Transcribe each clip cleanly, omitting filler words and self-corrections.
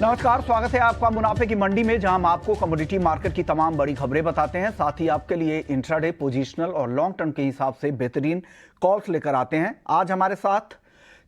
नमस्कार, स्वागत है आपका मुनाफे की मंडी में, जहां हम आपको कमोडिटी मार्केट की तमाम बड़ी खबरें बताते हैं। साथ ही आपके लिए इंट्राडे, पोजिशनल और लॉन्ग टर्म के हिसाब से बेहतरीन कॉल्स लेकर आते हैं। आज हमारे साथ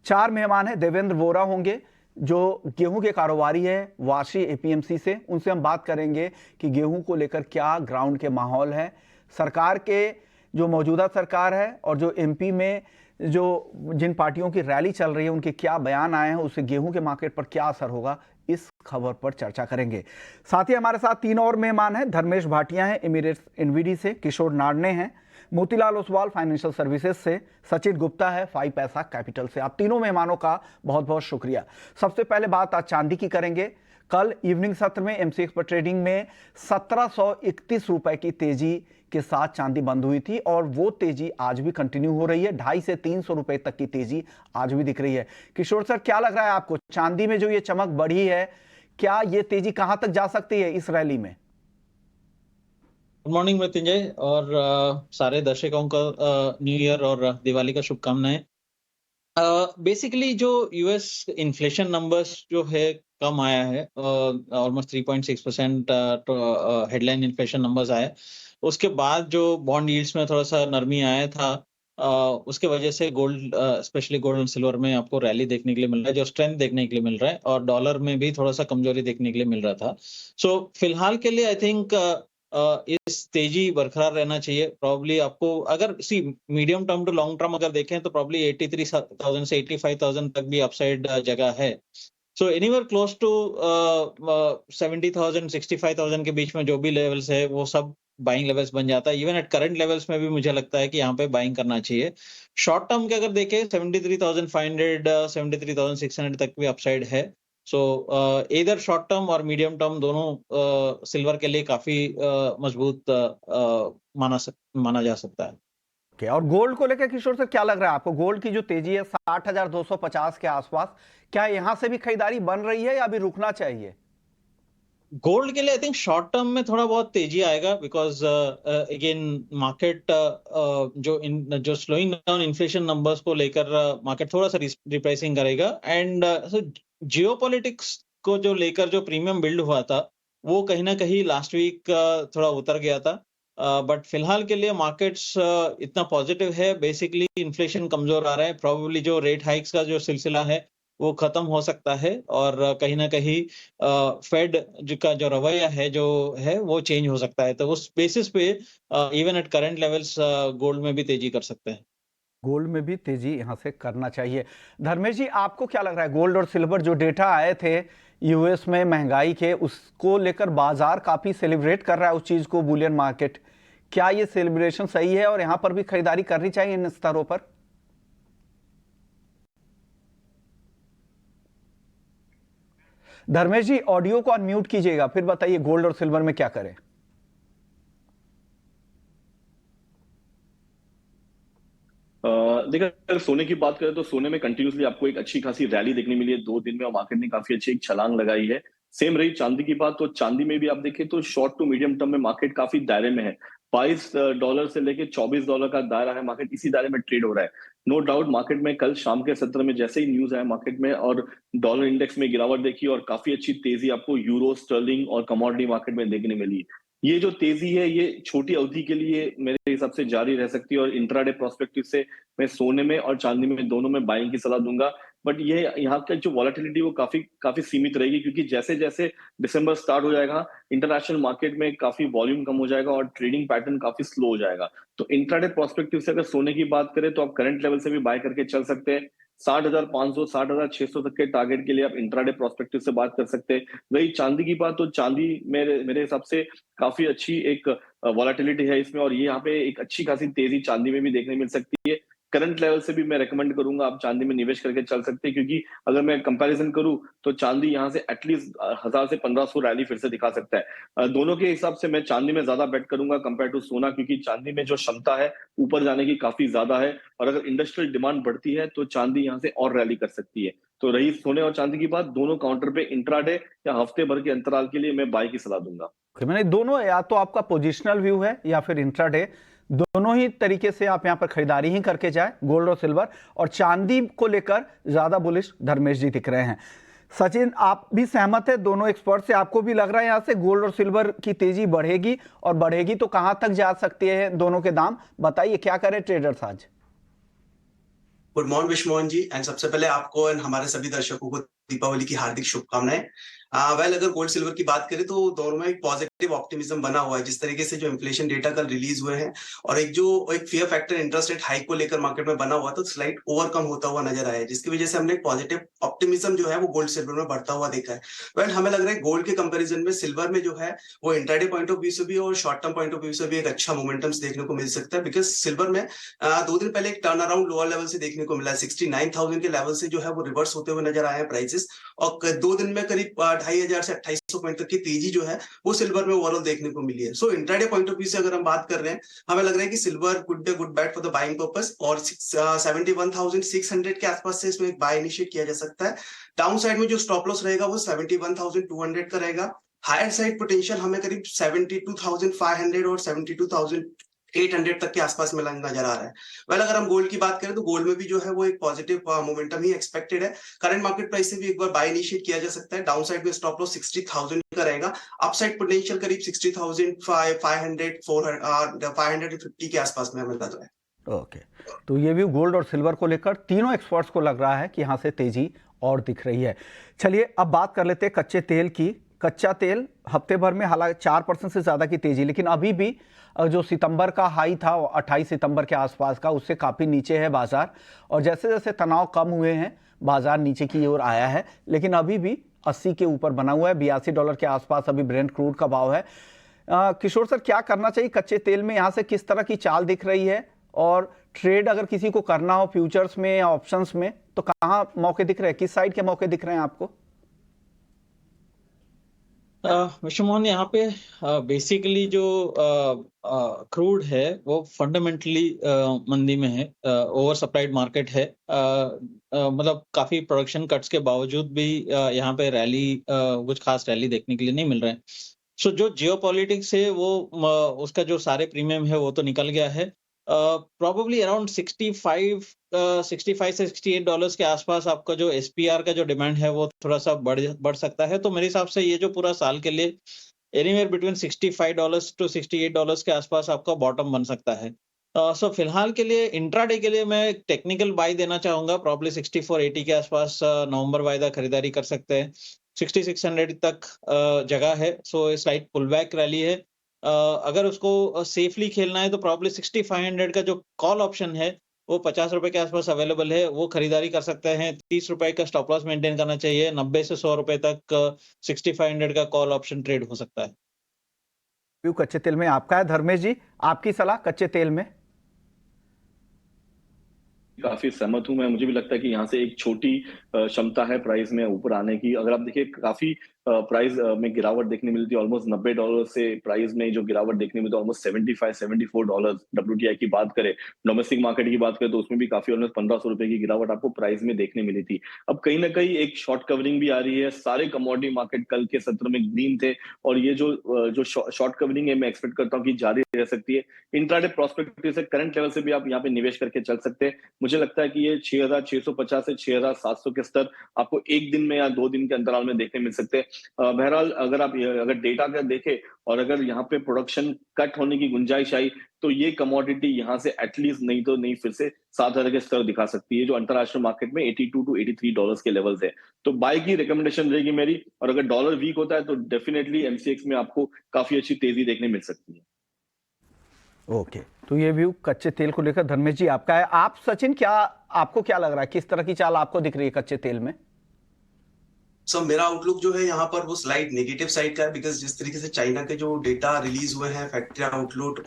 4 मेहमान हैं। देवेंद्र वोरा होंगे जो गेहूं के कारोबारी है वाशी एपीएमसी से। उनसे हम बात करेंगे कि गेहूं को लेकर क्या ग्राउंड के माहौल है, सरकार के जो मौजूदा सरकार है और जो एमपी में जो जिन पार्टियों की रैली चल रही है उनके क्या बयान आए हैं, उससे गेहूं के मार्केट पर क्या असर होगा, इस खबर पर चर्चा करेंगे। साथ ही हमारे साथ 3 और मेहमान हैं। धर्मेश भाटिया हैं एमिरेट्स एनवीडी से, किशोर नाडने हैं मोतीलाल ओसवाल फाइनेंशियल सर्विसेज से, सचिन गुप्ता है 5 पैसा कैपिटल से। आप तीनों मेहमानों का बहुत बहुत शुक्रिया। सबसे पहले बात आज चांदी की करेंगे। कल इवनिंग सत्र में एमसीएक्स पर ट्रेडिंग में 1731 रुपए की तेजी के साथ चांदी बंद हुई थी और वो तेजी आज भी कंटिन्यू हो रही है। 250 से 300 रुपए तक की तेजी आज भी दिख रही है। किशोर सर, क्या लग रहा है आपको, चांदी में जो ये चमक बढ़ी है, क्या ये तेजी कहां तक जा सकती है इस रैली में? गुड मॉर्निंग मृत्युंजय और सारे दर्शकों का न्यू ईयर और दिवाली का शुभकामनाएं। बेसिकली जो यूएस इन्फ्लेशन नंबर्स जो है कम आया है, ऑलमोस्ट 3.6% हेडलाइन इन्फ्लेशन नंबर्स आए। उसके बाद जो बॉन्ड यील्ड्स में थोड़ा सा नरमी आया था, उसके वजह से gold, specially gold and silver में आपको रैली देखने के लिए मिल रहा है, जो स्ट्रेंथ देखने के लिए मिल रहा है, और डॉलर में भी थोड़ा सा कमजोरी देखने के लिए मिल रहा था। सो फिलहाल के लिए आई थिंक इस तेजी बरकरार रहना चाहिए। प्रॉब्ली आपको अगर medium term to long term अगर देखें तो प्रॉब्ली 83,000 से 85,000 तक भी अपसाइड जगह है। सो एनीवेयर क्लोज टू 70,000 65,000 के बीच में जो भी लेवल्स है वो सब बाइंग लेवल्स बन जाता है। इवन एट करंट लेवल्स में भी मुझे लगता है कि यहाँ पे बाइंग करना चाहिए। शॉर्ट टर्म के अगर देखें 73,500 73,600 तक भी अपसाइड है। सो इधर शॉर्ट टर्म और मीडियम टर्म दोनों सिल्वर के लिए काफी मजबूत माना जा सकता है। और गोल्ड को लेकर किशोर सर क्या लग रहा है आपको? गोल्ड की जो तेजी है 60,250 के आसपास, क्या यहां से भी खरीदारी बन रही है या अभी रुकना चाहिए? गोल्ड के लिए आई थिंक शॉर्ट टर्म में थोड़ा बहुत तेजी आएगा, बिकॉज अगेन मार्केट जो स्लोइंग डाउन इन्फ्लेशन नंबर्स को लेकर मार्केट थोड़ा सा रिप्राइसिंग करेगा। एंड जियोपॉलिटिक्स को जो लेकर जो प्रीमियम बिल्ड हुआ था वो कहीं ना कहीं लास्ट वीक थोड़ा उतर गया था। बट फिलहाल के लिए मार्केट्स इतना पॉजिटिव है। बेसिकली इन्फ्लेशन कमजोर आ रहा है, प्रोबेबली जो रेट हाइक्स का जो सिलसिला है वो खत्म हो सकता है, और कहीं ना कहीं फेड का जो रवैया है जो है वो चेंज हो सकता है। तो उस बेसिस पे even at current levels gold में भी तेजी कर सकते हैं। गोल्ड में भी तेजी यहां से करना चाहिए। धर्मेश जी, आपको क्या लग रहा है, गोल्ड और सिल्वर जो डेटा आए थे यूएस में महंगाई के, उसको लेकर बाजार काफी सेलिब्रेट कर रहा है उस चीज को, बुलियन मार्केट, क्या ये सेलिब्रेशन सही है और यहां पर भी खरीदारी करनी चाहिए इन स्तरों पर? धर्मेश जी, ऑडियो को अनम्यूट कीजिएगा, फिर बताइए गोल्ड और सिल्वर में क्या करें। देखिए, अगर सोने की बात करें तो सोने में कंटिन्यूसली आपको एक अच्छी खासी रैली देखने मिली है 2 दिन में, और मार्केट ने काफी अच्छी एक छलांग लगाई है। सेम रही चांदी की बात, तो चांदी में भी आप देखें तो शॉर्ट टू मीडियम टर्म में मार्केट काफी दायरे में है। $22 से लेके $24 का दायरा है, मार्केट इसी दायरे में ट्रेड हो रहा है। नो डाउट मार्केट में कल शाम के सत्र में जैसे ही न्यूज आया मार्केट में और डॉलर इंडेक्स में गिरावट देखी, और काफी अच्छी तेजी आपको यूरो, स्टर्लिंग और कमोडिटी मार्केट में देखने मिली। ये जो तेजी है ये छोटी अवधि के लिए मेरे हिसाब से जारी रह सकती है, और इंट्राडे प्रोस्पेक्टिव से मैं सोने में और चांदी में दोनों में बाइंग की सलाह दूंगा। बट ये यहाँ का जो वॉलेटिलिटी वो काफी काफी सीमित रहेगी, क्योंकि जैसे जैसे दिसंबर स्टार्ट हो जाएगा इंटरनेशनल मार्केट में काफी वॉल्यूम कम हो जाएगा और ट्रेडिंग पैटर्न काफी स्लो हो जाएगा। तो इंट्राडे प्रोस्पेक्टिव से अगर सोने की बात करें तो आप करंट लेवल से भी बाय करके चल सकते हैं। 60,500 60,600 तक के टारगेट के लिए आप इंट्राडे प्रोस्पेक्टिव से बात कर सकते हैं। रही चांदी की बात, तो चांदी मेरे मेरे हिसाब से काफी अच्छी एक वॉलेटिलिटी है इसमें, और ये यहाँ पे एक अच्छी खासी तेजी चांदी में भी देखने मिल सकती है। करंट लेवल से भी मैं रेकमेंड करूंगा आप चांदी में निवेश करके चल सकते हैं, क्योंकि अगर मैं कंपैरिजन करूं तो चांदी यहाँ से एटलीस्ट 1,000 से 1,500 रैली फिर से दिखा सकता है। दोनों के हिसाब से मैं चांदी में ज्यादा बेट करूंगा कंपेयर टू सोना, क्योंकि चांदी में जो क्षमता है ऊपर जाने की काफी ज्यादा है, और अगर इंडस्ट्रियल डिमांड बढ़ती है तो चांदी यहाँ से और रैली कर सकती है। तो रही सोने और चांदी की बात, दोनों काउंटर पे इंट्राडे या हफ्ते भर के अंतराल के लिए मैं बाय की सलाह दूंगा। मैंने दोनों, या तो आपका पोजिशनल व्यू है या फिर इंट्राडे, दोनों ही तरीके से आप यहां पर खरीदारी ही करके जाए, गोल्ड और सिल्वर। और चांदी को लेकर ज्यादा बुलिश धर्मेश जी दिख रहे हैं। सचिन, आप भी सहमत है दोनों एक्सपर्ट से? आपको भी लग रहा है यहाँ से गोल्ड और सिल्वर की तेजी बढ़ेगी, और बढ़ेगी तो कहां तक जा सकती है दोनों के दाम? बताइए क्या करें ट्रेडर्स आज? Good morning Vishwamohan ji, and सबसे पहले आपको एंड हमारे सभी दर्शकों को दीपावली की हार्दिक शुभकामनाएं। अगर गोल्ड सिल्वर की बात करें तो दोनों में एक पॉजिटिव ऑप्टिमिज्म बना हुआ है। जिस तरीके से जो इन्फ्लेशन डेटा कल रिलीज हुए हैं और एक fear factor interest rate hike को लेकर मार्केट में बना हुआ, तो स्लाइड ओवरकम होता हुआ नजर आया है, जिसकी वजह से हमने एक पॉजिटिव ऑप्टिमिज्म जो है वो गोल्ड सिल्वर में बढ़ता हुआ देखा है। हमें लग रहा है गोल्ड के कंपेरिजन में सिल्वर में जो है वो इंट्राडे पॉइंट ऑफ व्यू से भी और short term point of view से भी एक अच्छा मोमेंटम्स देखने को मिल सकता है। बिकॉज सिल्वर में 2 दिन पहले एक टर्न अराउंड लोअर लेवल से देखने को मिला, 69,000 के लेवल से जो है वो रिवर्स होते हुए नजर आए हैं प्राइसेस, और 2 दिन में करीब 2,500 से 2,800 पॉइंट तक की तेजी जो है वो सिल्वर में ओवरऑल देखने को मिली है। सो इंट्राडे पॉइंट ऑफ व्यू से अगर हम बात कर रहे हैं, हमें लग रहा है कि silver could be good bat for the buying purpose, और 71,600 के आसपास से इसमें एक बाय इनिशिएट किया जा सकता है। डाउन साइड में जो स्टॉप लॉस रहेगा वो 71,200 का रहेगा। हायर साइड पोटेंशियल हमें करीब 72,500 और 72,800 तक के आसपास में नजर आ रहा है। अगर हम गोल्ड की बात करें तो गोल्ड में भी जो है वो एक पॉजिटिव मोमेंटम ही एक्सपेक्टेड है। करंट मार्केट प्राइस से भी एक बार बाय इनिशिएट किया जा सकता है। डाउन साइड में स्टॉप लॉस 60,000 का रहेगा, अपसाइड पोटेंशियल करीब 60,500 550 के आसपास में हमें लग रहा है। ओके, तो ये भी गोल्ड और सिल्वर को लेकर तीनों एक्सपर्ट्स को लग रहा है कि यहाँ से तेजी और दिख रही है। चलिए अब बात कर लेते हैं कच्चे तेल की। कच्चा तेल हफ्ते भर में हालांकि 4% से ज़्यादा की तेजी, लेकिन अभी भी जो सितंबर का हाई था 28 सितंबर के आसपास का, उससे काफ़ी नीचे है बाजार। और जैसे जैसे तनाव कम हुए हैं बाजार नीचे की ओर आया है, लेकिन अभी भी 80 के ऊपर बना हुआ है। $82 के आसपास अभी ब्रेंट क्रूड का भाव है। किशोर सर, क्या करना चाहिए कच्चे तेल में? यहाँ से किस तरह की चाल दिख रही है, और ट्रेड अगर किसी को करना हो फ्यूचर्स में या ऑप्शंस में तो कहाँ मौके दिख रहे हैं, किस साइड के मौके दिख रहे हैं आपको? विश्वमोहन, यहाँ पे बेसिकली जो क्रूड है वो फंडामेंटली मंदी में है, ओवर सप्लाइड मार्केट है। मतलब काफी प्रोडक्शन कट्स के बावजूद भी यहाँ पे रैली, कुछ खास रैली देखने के लिए नहीं मिल रहे हैं। सो जो जियोपॉलिटिक्स है वो उसका जो सारे प्रीमियम है वो तो निकल गया है। प्रोबेबली अराउंड 65 से $68 के आसपास आपका जो एसपीआर का जो डिमांड है वो थोड़ा सा बढ़ सकता है। तो मेरे हिसाब से ये जो पूरा साल के लिए एनीवेयर बिटवीन $65 to $68 के आसपास आपका बॉटम बन सकता है। सो फिलहाल के लिए इंट्राडे के लिए मैं टेक्निकल बाय देना चाहूंगा। प्रॉब्ली 6480 के आसपास नवंबर वायदा खरीदारी कर सकते हैं। 6600 तक जगह है। सो स्लाइट पुलबैक रैली है। अगर उसको सेफली खेलना है तो प्रॉब्ली 6500 का जो कॉल ऑप्शन है वो ₹50 के आसपास अवेलेबल है, वो खरीदारी कर सकते हैं। ₹30 का स्टॉप लॉस मेंटेन करना चाहिए। 90 से ₹100 तक 6500 का कॉल ऑप्शन ट्रेड हो सकता है। व्यू कच्चे तेल में आपका है। धर्मेश जी, आपकी सलाह कच्चे तेल में? काफी सहमत हूं मैं। मुझे भी लगता है कि यहाँ से एक छोटी क्षमता है प्राइस में ऊपर आने की। अगर आप देखिए काफी प्राइस में गिरावट देखने मिलती है, ऑलमोस्ट $90 से प्राइस में जो गिरावट देखने मिलती है ऑलमोस्ट $75-74। WTI की बात करें, डोमेस्टिक मार्केट की बात करें तो उसमें भी काफी ऑलमोस्ट ₹1,500 की गिरावट आपको प्राइस में देखने मिली थी। अब कहीं ना कहीं एक शॉर्ट कवरिंग भी आ रही है। सारे कमोडिटी मार्केट कल के सत्र में ग्रीन थे, और ये जो शॉर्ट कवरिंग है मैं एक्सपेक्ट करता हूँ कि जारी रह सकती है। इंट्राडे प्रोस्पेक्टिव से करंट लेवल से भी आप यहाँ पे निवेश करके चल सकते हैं। मुझे लगता है कि ये 6,650 से 6,700 के स्तर आपको एक दिन में या 2 दिन के अंतराल में देखने मिल सकते हैं। बहरहाल अगर डेटा का देखें और अगर यहाँ पे प्रोडक्शन कट होने की गुंजाइश आई तो ये कमोडिटी यहाँ से एटलीस्ट नहीं फिर से 7,000 के स्तर दिखा सकती है, जो अंतरराष्ट्रीय मार्केट में $82 to $83 के लेवल्स है। तो बाय की रिकमेंडेशन रहेगी मेरी। और अगर डॉलर वीक होता है तो डेफिनेटली एमसीएक्स में आपको काफी अच्छी तेजी देखने मिल सकती है। ओके, तो ये व्यू कच्चे तेल को लेकर धर्मेश जी आपका है। आप सचिन, आपको क्या लग रहा है, किस तरह की चाल आपको दिख रही है कच्चे तेल में? मेरा आउटलुक जो है यहाँ पर वो स्लाइड नेगेटिव साइड का है, बिकॉज जिस तरीके से चाइना के जो डेटा रिलीज हुए हैं फैक्ट्री आउटलुक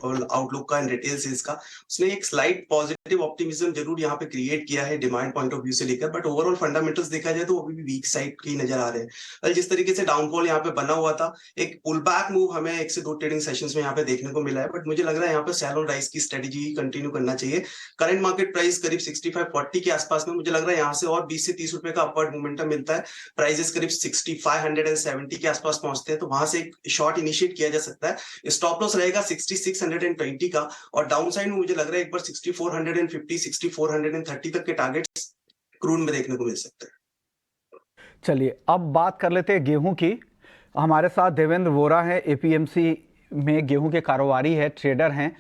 का एंड रिटेल सेल्स का, उसने एक स्लाइड पॉजिटिव ऑप्टिमिज्म जरूर यहाँ पे क्रिएट किया है डिमांड पॉइंट ऑफ व्यू से लेकर, बट ओवरऑल फंडामेंटल्स देखा जाए तो अभी भी वीक साइड के नजर आ रहे हैं। जिस तरीके से डाउनफॉल यहाँ पे बना हुआ था, एक पुल बैक मूव हमें 1 से 2 ट्रेडिंग सेशंस में यहाँ पे देखने को मिला है, बट मुझे लग रहा है यहाँ पे सेल ऑन राइज की स्ट्रेटेजी कंटिन्यू करना चाहिए। करंट मार्केट प्राइस करीब 65-40 के आसपास में, मुझे लग रहा है यहाँ से और 20 से 30 रुपए का अपवर्ड मोमेंटम मिलता है। प्राइसेस करीब 6570 के आसपास पहुंचते हैं तो वहां से एक शॉर्ट इनिशिएट किया जा सकता है। स्टॉप लॉस रहेगा 6620 का, और डाउन साइड में मुझे लग रहा है एक बार 6450 6430 तक के टारगेट्स क्रूड में देखने को मिल सकते हैं। चलिए अब बात कर लेते हैं गेहूं की। हमारे साथ देवेंद्र वोरा हैं, एपीएमसी में गेहूं के कारोबारी है, ट्रेडर हैं।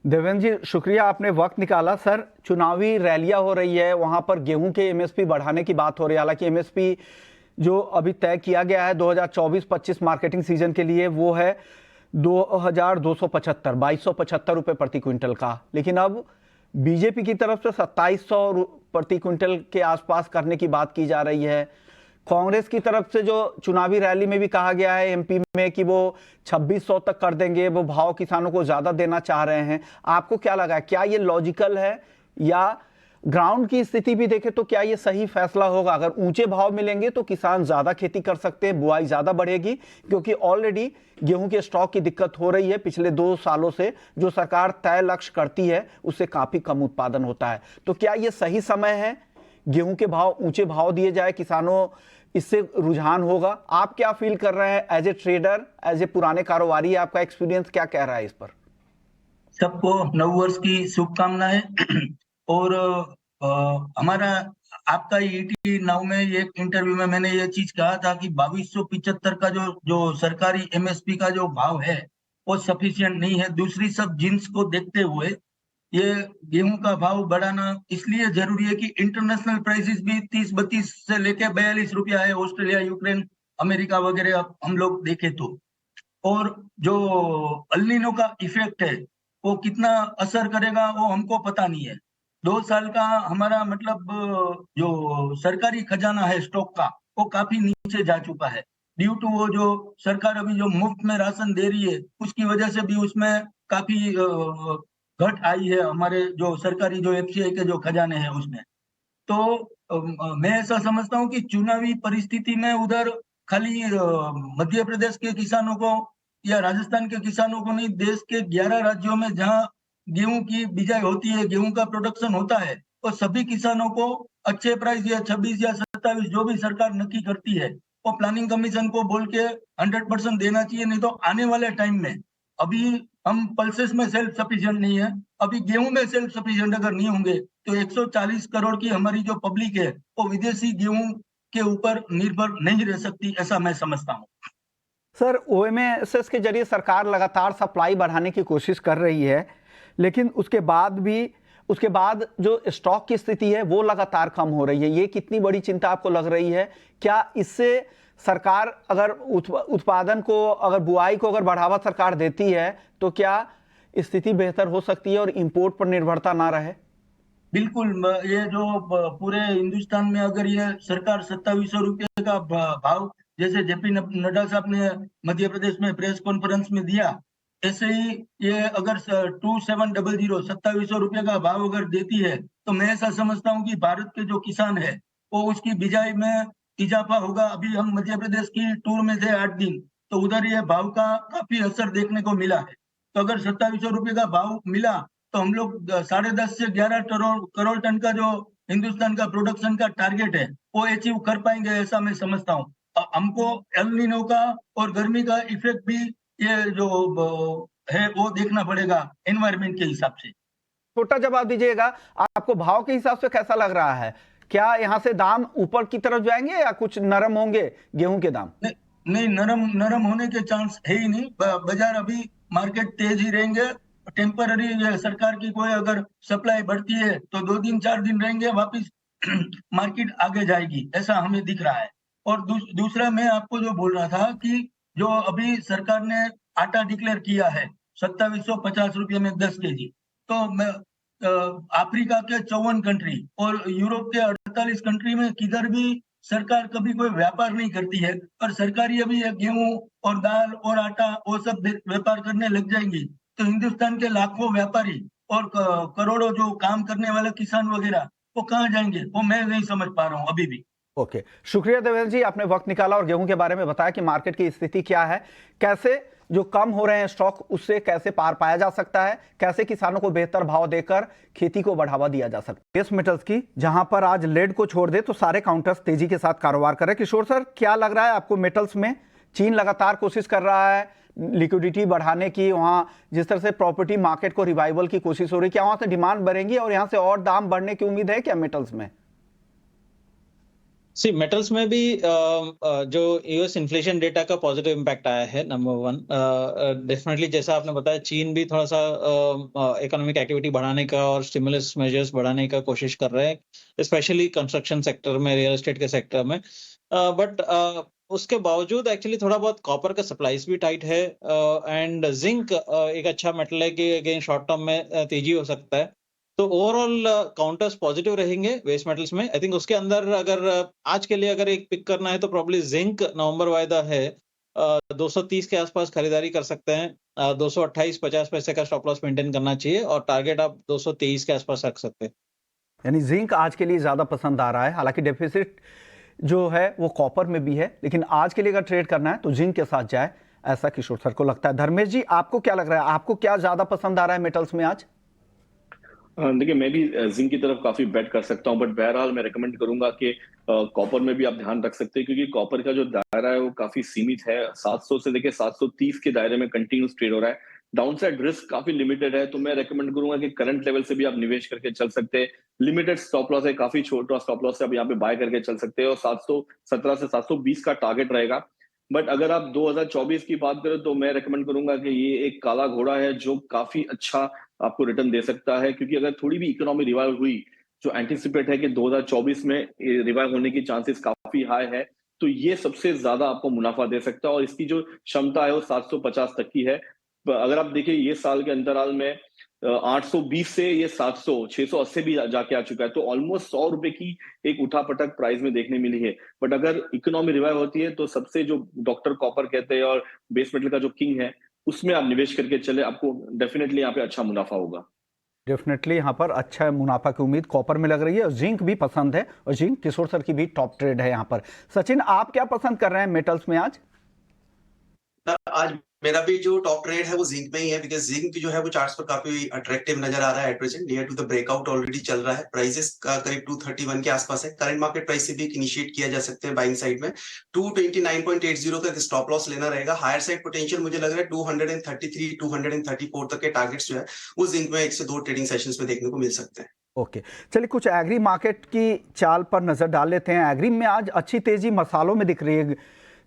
देवेंद्र जी, शुक्रिया आपने वक्त निकाला। सर, चुनावी रैलियां हो रही है, वहां पर गेहूं के एमएसपी बढ़ाने की बात हो रही है। हालांकि एमएसपी जो अभी तय किया गया है 2024-25 मार्केटिंग सीजन के लिए वो है 2275 रुपये प्रति क्विंटल का, लेकिन अब बीजेपी की तरफ से 2700 प्रति क्विंटल के आसपास करने की बात की जा रही है। कांग्रेस की तरफ से जो चुनावी रैली में भी कहा गया है एमपी में कि वो 2600 तक कर देंगे, वो भाव किसानों को ज्यादा देना चाह रहे हैं। आपको क्या लगा, क्या ये लॉजिकल है या ग्राउंड की स्थिति भी देखें तो क्या ये सही फैसला होगा? अगर ऊंचे भाव मिलेंगे तो किसान ज्यादा खेती कर सकते हैं, बुआई ज्यादा बढ़ेगी, क्योंकि ऑलरेडी गेहूं के स्टॉक की दिक्कत हो रही है पिछले 2 सालों से। जो सरकार तय लक्ष्य करती है उससे काफी कम उत्पादन होता है। तो क्या ये सही समय है गेहूं के भाव ऊंचे भाव दिए जाए, किसानों इससे रुझान होगा? आप क्या फील कर रहे हैं as a trader, as a पुराने कारोबारी? आपका एक्सपीरियंस क्या कह रहा है इस पर? सबको नववर्ष की शुभकामनाएं। और हमारा आपका ईटी नाउ में एक इंटरव्यू में मैंने ये चीज कहा था कि 2275 का जो सरकारी एमएसपी का जो भाव है वो सफिशिएंट नहीं है। दूसरी सब जिन्स को देखते हुए ये गेहूं का भाव बढ़ाना इसलिए जरूरी है कि इंटरनेशनल प्राइसेस भी 30-32 से लेके 42 रुपया है। ऑस्ट्रेलिया, यूक्रेन, अमेरिका वगैरह हम लोग देखें तो। और जो अल नीनो का इफेक्ट है वो कितना असर करेगा वो हमको पता नहीं है। 2 साल का हमारा मतलब जो सरकारी खजाना है स्टॉक का वो काफी नीचे जा चुका है ड्यू टू वो जो सरकार अभी जो मुफ्त में राशन दे रही है उसकी वजह से भी उसमें काफी घट आई है हमारे जो सरकारी जो एफसीआई के जो खजाने हैं उसमें। तो मैं ऐसा समझता हूँ कि चुनावी परिस्थिति में उधर खाली मध्य प्रदेश के किसानों को या राजस्थान के किसानों को नहीं, देश के 11 राज्यों में जहां गेहूं की बिजाई होती है, गेहूं का प्रोडक्शन होता है, तो सभी किसानों को अच्छे प्राइस या 26 या 27 जो भी सरकार नक्की करती है वो प्लानिंग कमीशन को बोल के 100% देना चाहिए। नहीं तो आने वाले टाइम में अभी हम पल्सेस में सेल्फ सफिशिएंट नहीं है, अभी गेहूं में सेल्फ सफिशिएंट अगर नहीं होंगे तो 140 करोड़ की हमारी जो पब्लिक है वो विदेशी गेहूं के ऊपर निर्भर नहीं रह सकती, ऐसा मैं समझता हूँ। सर, ओएमएसएस के जरिए सरकार लगातार सप्लाई बढ़ाने की कोशिश कर रही है, लेकिन उसके बाद जो स्टॉक की स्थिति है वो लगातार कम हो रही है। ये कितनी बड़ी चिंता आपको लग रही है? क्या इससे सरकार अगर उत्पादन को, अगर बुआई को अगर बढ़ावा सरकार देती है तो क्या स्थिति बेहतर हो सकती है और इंपोर्ट पर निर्भरता ना रहे? बिल्कुल। ये जो पूरे हिंदुस्तान में अगर ये सरकार 2700 रुपये का भाव जैसे जेपी नड्डा साहब ने मध्य प्रदेश में प्रेस कॉन्फ्रेंस में दिया, ऐसे ही ये अगर 2700 रुपये का भाव अगर देती है तो मैं ऐसा समझता हूँ कि भारत के जो किसान है वो उसकी बिजाई में इजाफा होगा। अभी हम मध्य प्रदेश की टूर में थे 8 दिन, तो उधर ये भाव का काफी असर देखने को मिला है। तो अगर 2700 रुपये का भाव मिला तो हम लोग 10.5 से 11 करोड़ टन का जो हिंदुस्तान का प्रोडक्शन का टारगेट है वो अचीव कर पाएंगे, ऐसा मैं समझता हूँ। हमको एल नीनो का और गर्मी का इफेक्ट भी ये जो है वो देखना पड़ेगा एनवायरमेंट के हिसाब से। छोटा जवाब दीजिएगा, आपको भाव के हिसाब से कैसा लग रहा है? क्या यहाँ से दाम ऊपर की तरफ जाएंगे या कुछ नरम होंगे गेहूं के दाम? नहीं, नरम होने के चांस है ही नहीं। बाजार अभी मार्केट तेज ही रहेंगे। टेम्पररी सरकार की कोई अगर सप्लाई बढ़ती है तो 2 दिन 4 दिन रहेंगे, वापिस मार्केट आगे जाएगी, ऐसा हमें दिख रहा है। और दूसरा मैं आपको जो बोल रहा था कि जो अभी सरकार ने आटा डिक्लेयर किया है 2750 रुपये में 10 केजी, तो मैं अफ्रीका के 54 कंट्री और यूरोप के 48 कंट्री में किधर भी सरकार कभी कोई व्यापार नहीं करती है, और सरकारी अभी गेहूं और दाल और आटा वो सब व्यापार करने लग जाएंगी तो हिंदुस्तान के लाखों व्यापारी और करोड़ों जो काम करने वाले किसान वगैरह वो कहाँ जाएंगे, वो मैं नहीं समझ पा रहा हूँ अभी भी। ओके, शुक्रिया देवेंद्र जी, आपने वक्त निकाला और गेहूं के बारे में बताया कि मार्केट की स्थिति क्या है, कैसे जो कम हो रहे हैं स्टॉक उससे कैसे पार पाया जा सकता है, कैसे किसानों को बेहतर भाव देकर खेती को बढ़ावा दिया जा सकता है। बेस मेटल्स की जहां पर आज लेड को छोड़ दे तो सारे काउंटर्स तेजी के साथ कारोबार कर रहे हैं। किशोर सर, क्या लग रहा है आपको मेटल्स में? चीन लगातार कोशिश कर रहा है लिक्विडिटी बढ़ाने की, वहां जिस तरह से प्रॉपर्टी मार्केट को रिवाइवल की कोशिश हो रही है, क्या वहां से डिमांड बढ़ेगी और यहां से और दाम बढ़ने की उम्मीद है क्या मेटल्स में? सी मेटल्स में भी जो यूएस इन्फ्लेशन डेटा का पॉजिटिव इम्पैक्ट आया है, नंबर वन। डेफिनेटली जैसा आपने बताया, चीन भी थोड़ा सा इकोनॉमिक एक्टिविटी बढ़ाने का और स्टिमुलस मेजर्स बढ़ाने का कोशिश कर रहे हैं, स्पेशली कंस्ट्रक्शन सेक्टर में, रियल एस्टेट के सेक्टर में। बट उसके बावजूद एक्चुअली थोड़ा बहुत कॉपर का सप्लाईज भी टाइट है, एंड जिंक एक अच्छा मेटल है कि अगेन शॉर्ट टर्म में तेजी हो सकता है। तो ओवरऑल काउंटर्स पॉजिटिव रहेंगे बेस मेटल्स में। आई थिंक उसके अंदर अगर आज के लिए अगर एक पिक करना है तो प्रॉब्ली जिंक नवंबर वायदा है, 230 के आसपास खरीदारी कर सकते हैं। 228.50 पैसे का स्टॉप लॉस मेंटेन करना चाहिए और टारगेट आप 223 के आसपास रख सकते हैं। यानी जिंक आज के लिए ज्यादा पसंद आ रहा है, हालांकि डेफिसिट जो है वो कॉपर में भी है, लेकिन आज के लिए अगर ट्रेड करना है तो जिंक के साथ जाए, ऐसा किशोर सर को लगता है। धर्मेश जी, आपको क्या लग रहा है, आपको क्या ज्यादा पसंद आ रहा है मेटल्स में आज? देखिए, मैं भी जिंक की तरफ काफी बेट कर सकता हूं, बट बहरहाल मैं रेकमेंड करूंगा कि कॉपर में भी आप ध्यान रख सकते हैं, क्योंकि कॉपर का जो दायरा है वो काफी सीमित है। 700 से लेके 730 के दायरे में कंटिन्यूस ट्रेड हो रहा है। डाउनसाइड रिस्क काफी लिमिटेड है, तो मैं रेकमेंड करूंगा कि करंट लेवल से भी आप निवेश करके चल सकते हैं। लिमिटेड स्टॉप लॉस है, काफी छोटा स्टॉप लॉस है, आप यहाँ पे बाय करके चल सकते हैं, और 717 से 720 का टारगेट रहेगा। बट अगर आप 2024 की बात करें तो मैं रेकमेंड करूंगा कि ये एक काला घोड़ा है जो काफी अच्छा आपको रिटर्न दे सकता है, क्योंकि अगर थोड़ी भी इकोनॉमी रिवाइव हुई, जो एंटिसिपेट है कि 2024 में रिवाइव होने की चांसेस काफी हाई है, तो ये सबसे ज्यादा आपको मुनाफा दे सकता है, और इसकी जो क्षमता है वो 750 तक की है। अगर आप देखिए, ये साल के अंतराल में 820 से ये 700 680 भी जाके आ चुका है, तो ऑलमोस्ट 100 रुपए की एक उठापटक प्राइस में देखने मिली है। बट अगर इकोनॉमी रिवाइव होती है तो सबसे जो डॉक्टर कॉपर कहते हैं और बेस मेटल का जो किंग है, उसमें आप निवेश करके चले, आपको डेफिनेटली यहाँ पे अच्छा मुनाफा होगा। डेफिनेटली यहाँ पर अच्छा मुनाफा की उम्मीद कॉपर में लग रही है, और जिंक भी पसंद है, और जिंक किशोर सर की भी टॉप ट्रेड है यहाँ पर। सचिन, आप क्या पसंद कर रहे हैं मेटल्स में आज? आज मेरा भी जो टॉप ट्रेड है वो जिंक में ही है, बिकॉज जिंक जो है वो चार्ट्स पर काफी अट्रैक्टिव नजर आ रहा है। At present near to the breakout already चल रहा है, प्राइसेस का करीब 231 के आसपास है। करंट मार्केट प्राइस से भी इनिशिएट किया जा सकते हैं बाइंग साइड में। 229.80 का स्टॉप लॉस लेना रहेगा। हायर साइड पोटेंशियल मुझे लग रहा है 233 234 तक के टारगेट्स जो है वो जिंक में 1 से 2 ट्रेडिंग सेशंस में देखने को मिल सकते हैं। ओके, चलिए कुछ एग्री मार्केट की चाल पर नजर डाल लेते हैं। एग्री में आज अच्छी तेजी मसालों में दिख रही है।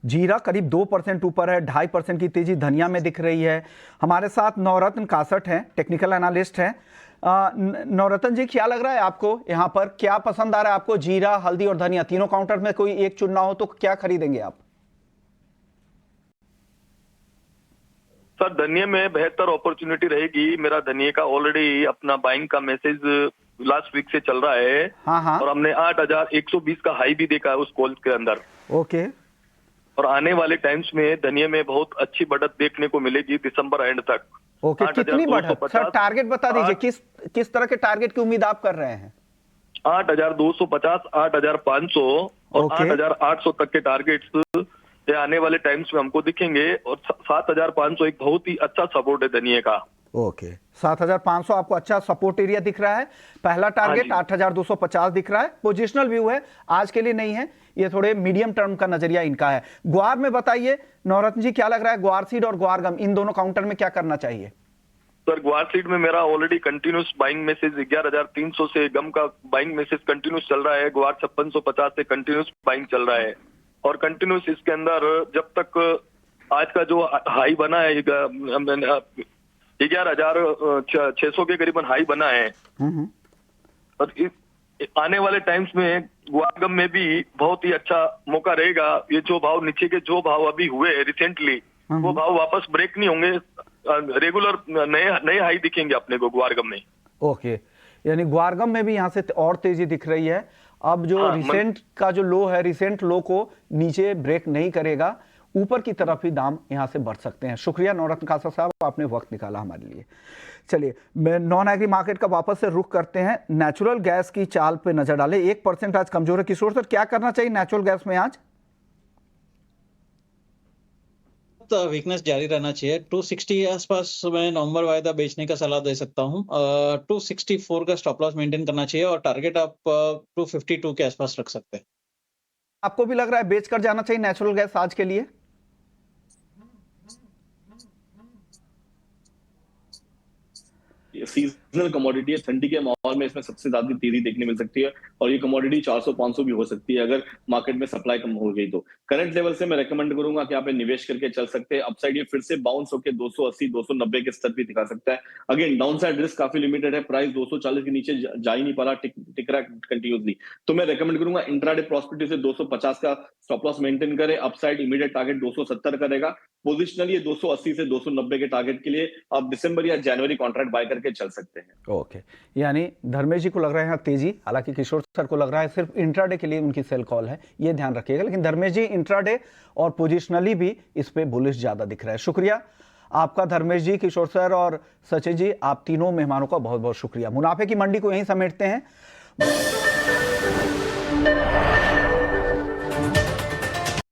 जीरा करीब 2% ऊपर है, 2.5% की तेजी धनिया में दिख रही है। हमारे साथ नवरत्न कासट हैं, टेक्निकल एनालिस्ट हैं। नवरत्न जी, क्या लग रहा है आपको, यहाँ पर क्या पसंद आ रहा है आपको? जीरा, हल्दी और धनिया तीनों काउंटर में कोई एक चुनना हो तो क्या खरीदेंगे आप? सर, धनिया में बेहतर अपॉर्चुनिटी रहेगी। मेरा धनिया का ऑलरेडी अपना बाइंग का मैसेज लास्ट वीक से चल रहा है। हाँ। और हमने 8,120 का हाई भी देखा है उस कॉल के अंदर। ओके। और आने वाले टाइम्स में धनिया में बहुत अच्छी बढ़त देखने को मिलेगी दिसंबर एंड तक। ओके, कितनी बढ़त सर? टारगेट बता दीजिए, किस तरह के टारगेट की उम्मीद आप कर रहे हैं? 8,250, 8,500 और 8,800 तक के टारगेट्स आने वाले टाइम्स में हमको दिखेंगे। और 7,500 एक बहुत ही अच्छा सपोर्ट है धनिया का। ओके, 7,500 आपको अच्छा सपोर्ट एरिया दिख रहा है। पहला टारगेट 8,250 दिख रहा है। पोजिशनल व्यू है, आज के लिए नहीं है, ये थोड़े मीडियम टर्म का नजरिया इनका है। ग्वार में बताइए नवरत्न जी, क्या लग रहा है? ग्वार सीड और ग्वार गम, इन दोनों काउंटर में क्या करना चाहिए? सर, ग्वार सीड में मेरा ऑलरेडी कंटिन्यूस बाइंग मैसेज 11,300 से गम का बाइंग मैसेज कंटिन्यूस चल रहा है। ग्वार 5650 से कंटिन्यूस बाइंग चल रहा है, और कंटिन्यूस इसके अंदर जब तक आज का जो हाई बना है 11,600 के करीबन हाई बना है। और आने वाले टाइम्स में ग्वागम में भी बहुत ही अच्छा मौका रहेगा। ये जो भाव नीचे के जो भाव अभी हुए रिसेंटली, वो भाव वापस ब्रेक नहीं होंगे, रेगुलर नए हाई दिखेंगे अपने को ग्वारगम में। ओके, यानी ग्वारगम में भी यहाँ से और तेजी दिख रही है। अब जो रिसेंट का जो लो है, रिसेंट लो को नीचे ब्रेक नहीं करेगा, ऊपर की तरफ ही दाम यहां से बढ़ सकते हैं। शुक्रिया नवरत्न कासर साहब, आपने वक्त निकाला हमारे लिए। चलिए, मैं नॉन एग्री मार्केट का वापस से रुख करते हैं। नेचुरल गैस की चाल पे नजर डालें। 1% आज कमजोर है। किशोर सर, क्या करना चाहिए नेचुरल गैस में आज? वीकनेस जारी रहना चाहिए। 260 के आसपास मैं नवंबर वायदा बेचने का सलाह दे सकता हूं। 264 का स्टॉप लॉस मेंटेन करना चाहिए, और टारगेट आप 252 के आसपास रख सकते हैं। आपको भी लग रहा है बेचकर जाना चाहिए नेचुरल गैस आज के लिए? सीजनल कमोडिटी है, ठंडी के माहौल में इसमें सबसे ज्यादा तेजी देखने मिल सकती है और ये कमोडिटी 400-500 भी हो सकती है अगर मार्केट में सप्लाई कम हो गई तो। करंट लेवल से मैं रेकमेंड करूंगा कि आप निवेश करके चल सकते हैं। अपसाइड ये फिर से बाउंस होकर 280-290 के स्तर भी दिखा सकता है। अगेन डाउन साइड रिस्क काफी लिमिटेड है, प्राइस 240 के नीचे जा ही नहीं पा रहा, टिक रहा कंटिन्यूसली। तो मैं रेकमेंड करूंगा इंट्राडे प्रॉस्पेरिटी से 250 का स्टॉप लॉस मेंटेन करें। अपसाइड इमीडिएट टारगेट 270 का रहेगा। पोजिशनली ये 280 से 290 के टारगेट के लिए आप दिसंबर या जनवरी कॉन्ट्रैक्ट बाय करके चल सकते हैं। ओके, यानी धर्मेश जी को लग रहा है तेजी, हालांकि किशोर सर को लग रहा है सिर्फ इंट्राडे के लिए उनकी सेल कॉल है, ये ध्यान रखिएगा। लेकिन धर्मेश जी इंट्राडे और पोजिशनली भी इस पे बुलिश ज्यादा दिख रहा है। शुक्रिया आपका धर्मेश जी, किशोर सर और सचिन जी, आप तीनों मेहमानों का बहुत बहुत शुक्रिया। मुनाफे की मंडी को यहीं समेटते हैं।